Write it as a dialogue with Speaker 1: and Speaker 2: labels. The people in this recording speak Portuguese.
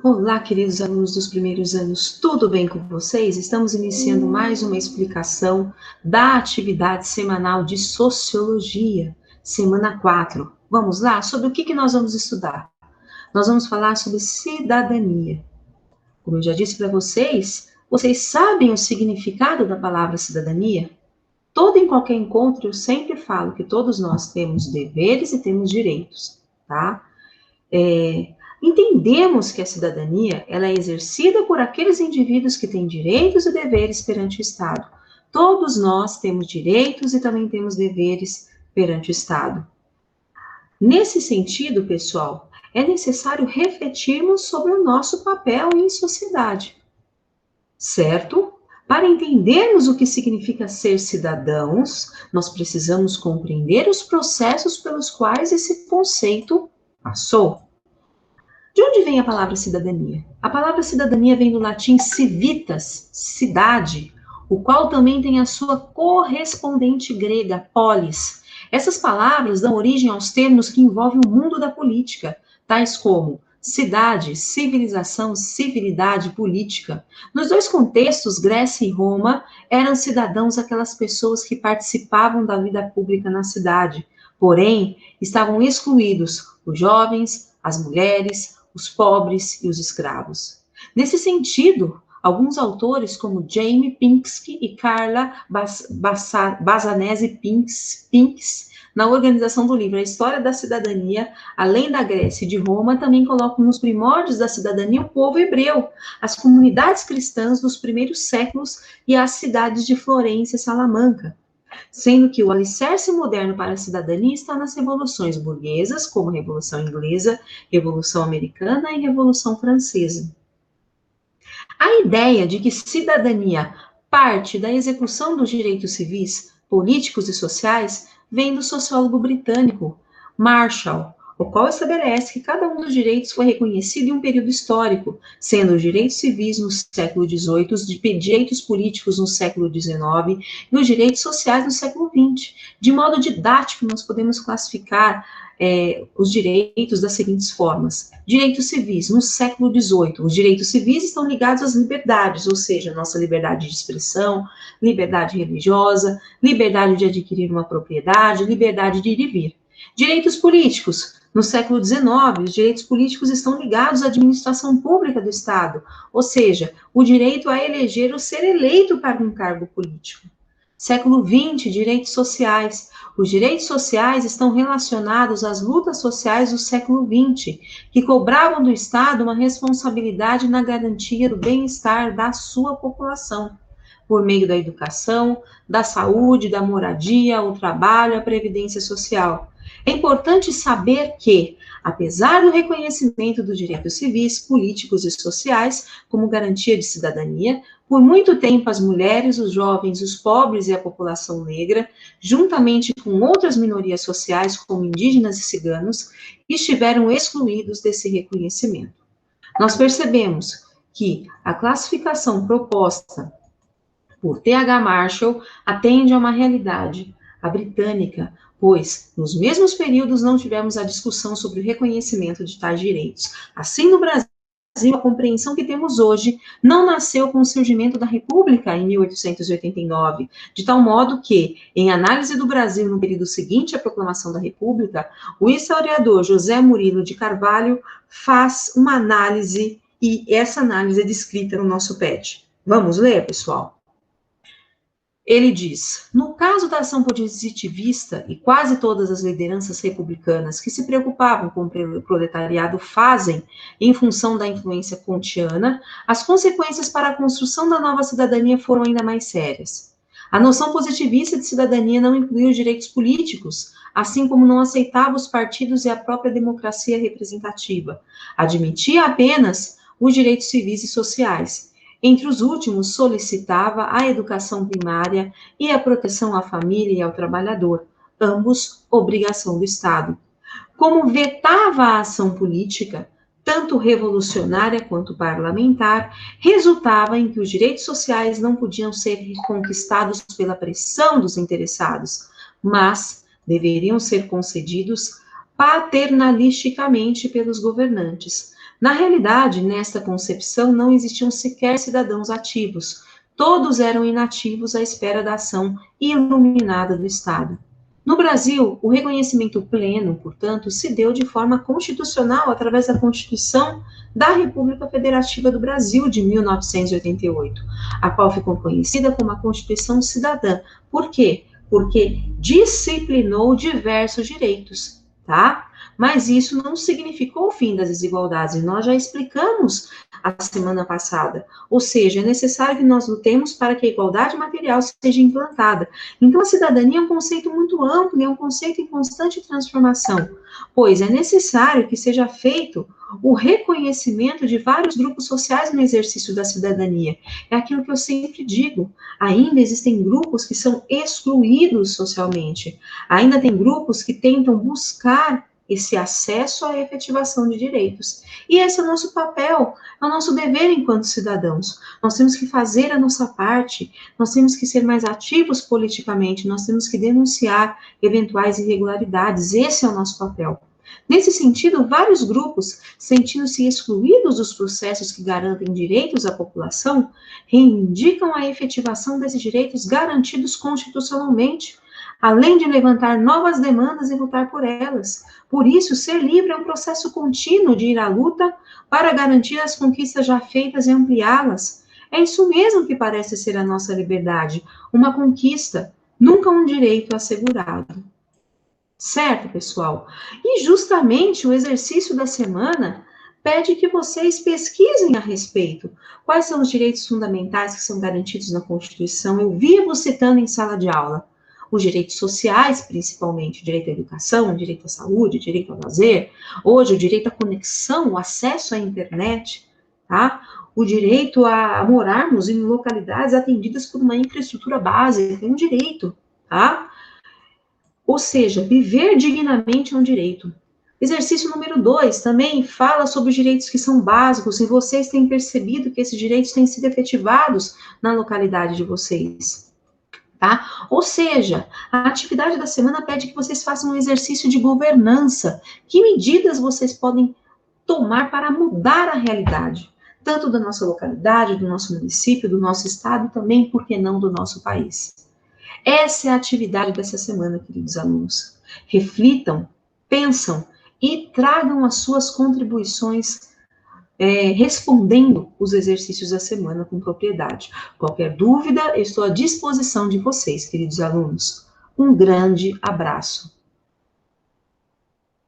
Speaker 1: Olá, queridos alunos dos primeiros anos, tudo bem com vocês? Estamos iniciando mais uma explicação da atividade semanal de Sociologia, semana 4. Vamos lá? Sobre o que nós vamos estudar? Nós vamos falar sobre cidadania. Como eu já disse para vocês sabem o significado da palavra cidadania? Todo e qualquer encontro eu sempre falo que todos nós temos deveres e temos direitos, tá? Entendemos que a cidadania ela é exercida por aqueles indivíduos que têm direitos e deveres perante o Estado. Todos nós temos direitos e também temos deveres perante o Estado. Nesse sentido, pessoal, é necessário refletirmos sobre o nosso papel em sociedade, certo? Para entendermos o que significa ser cidadãos, nós precisamos compreender os processos pelos quais esse conceito passou. De onde vem a palavra cidadania? A palavra cidadania vem do latim civitas, cidade, o qual também tem a sua correspondente grega, polis. Essas palavras dão origem aos termos que envolvem o mundo da política, tais como cidade, civilização, civilidade, política. Nos dois contextos, Grécia e Roma, eram cidadãos aquelas pessoas que participavam da vida pública na cidade, porém, estavam excluídos os jovens, as mulheres, os pobres e os escravos. Nesse sentido, alguns autores, como Jamie Pinsky e Carla Basanese Pinks, na organização do livro A História da Cidadania, além da Grécia e de Roma, também colocam nos primórdios da cidadania o povo hebreu, as comunidades cristãs dos primeiros séculos e as cidades de Florença e Salamanca, sendo que o alicerce moderno para a cidadania está nas revoluções burguesas, como a Revolução Inglesa, Revolução Americana e Revolução Francesa. A ideia de que cidadania parte da execução dos direitos civis, políticos e sociais vem do sociólogo britânico Marshall, o qual estabelece que cada um dos direitos foi reconhecido em um período histórico, sendo os direitos civis no século XVIII, os direitos políticos no século XIX e os direitos sociais no século XX. De modo didático, nós podemos classificar os direitos das seguintes formas. Direitos civis, no século XVIII, os direitos civis estão ligados às liberdades, ou seja, nossa liberdade de expressão, liberdade religiosa, liberdade de adquirir uma propriedade, liberdade de ir e vir. Direitos políticos, no século XIX, os direitos políticos estão ligados à administração pública do Estado, ou seja, o direito a eleger ou ser eleito para um cargo político. Século XX, direitos sociais. Os direitos sociais estão relacionados às lutas sociais do século XX, que cobravam do Estado uma responsabilidade na garantia do bem-estar da sua população, por meio da educação, da saúde, da moradia, o trabalho, a previdência social. É importante saber que, apesar do reconhecimento dos direitos civis, políticos e sociais como garantia de cidadania, por muito tempo as mulheres, os jovens, os pobres e a população negra, juntamente com outras minorias sociais, como indígenas e ciganos, estiveram excluídos desse reconhecimento. Nós percebemos que a classificação proposta por T.H. Marshall atende a uma realidade, a britânica, pois, nos mesmos períodos, não tivemos a discussão sobre o reconhecimento de tais direitos. Assim, no Brasil, a compreensão que temos hoje não nasceu com o surgimento da República em 1889, de tal modo que, em análise do Brasil no período seguinte à proclamação da República, o historiador José Murilo de Carvalho faz uma análise, e essa análise é descrita no nosso PET. Vamos ler, pessoal? Ele diz: no caso da ação positivista, e quase todas as lideranças republicanas que se preocupavam com o proletariado fazem em função da influência kantiana, as consequências para a construção da nova cidadania foram ainda mais sérias. A noção positivista de cidadania não incluía os direitos políticos, assim como não aceitava os partidos e a própria democracia representativa. Admitia apenas os direitos civis e sociais. Entre os últimos, solicitava a educação primária e a proteção à família e ao trabalhador, ambos obrigação do Estado. Como vetava a ação política, tanto revolucionária quanto parlamentar, resultava em que os direitos sociais não podiam ser conquistados pela pressão dos interessados, mas deveriam ser concedidos paternalisticamente pelos governantes. Na realidade, nesta concepção, não existiam sequer cidadãos ativos. Todos eram inativos à espera da ação iluminada do Estado. No Brasil, o reconhecimento pleno, portanto, se deu de forma constitucional através da Constituição da República Federativa do Brasil de 1988, a qual ficou conhecida como a Constituição Cidadã. Por quê? Porque disciplinou diversos direitos, tá? Mas isso não significou o fim das desigualdades, e nós já explicamos a semana passada. Ou seja, é necessário que nós lutemos para que a igualdade material seja implantada. Então, a cidadania é um conceito muito amplo e é um conceito em constante transformação, pois é necessário que seja feito o reconhecimento de vários grupos sociais no exercício da cidadania. É aquilo que eu sempre digo, ainda existem grupos que são excluídos socialmente, ainda tem grupos que tentam buscar esse acesso à efetivação de direitos. E esse é o nosso papel, é o nosso dever enquanto cidadãos. Nós temos que fazer a nossa parte, nós temos que ser mais ativos politicamente, nós temos que denunciar eventuais irregularidades, esse é o nosso papel. Nesse sentido, vários grupos, sentindo-se excluídos dos processos que garantem direitos à população, reivindicam a efetivação desses direitos garantidos constitucionalmente, além de levantar novas demandas e lutar por elas. Por isso, ser livre é um processo contínuo de ir à luta para garantir as conquistas já feitas e ampliá-las. É isso mesmo que parece ser a nossa liberdade, uma conquista, nunca um direito assegurado. Certo, pessoal? E justamente o exercício da semana pede que vocês pesquisem a respeito. Quais são os direitos fundamentais que são garantidos na Constituição? Eu vivo citando em sala de aula. Os direitos sociais, principalmente, o direito à educação, o direito à saúde, o direito ao lazer, hoje o direito à conexão, o acesso à internet, tá? O direito a morarmos em localidades atendidas por uma infraestrutura básica, é um direito, tá? Ou seja, viver dignamente é um direito. Exercício número 2 também fala sobre os direitos que são básicos, e vocês têm percebido que esses direitos têm sido efetivados na localidade de vocês. Tá? Ou seja, a atividade da semana pede que vocês façam um exercício de governança. Que medidas vocês podem tomar para mudar a realidade, tanto da nossa localidade, do nosso município, do nosso estado e também, por que não, do nosso país. Essa é a atividade dessa semana, queridos alunos. Reflitam, pensam e tragam as suas contribuições respondendo os exercícios da semana com propriedade. Qualquer dúvida, eu estou à disposição de vocês, queridos alunos. Um grande abraço.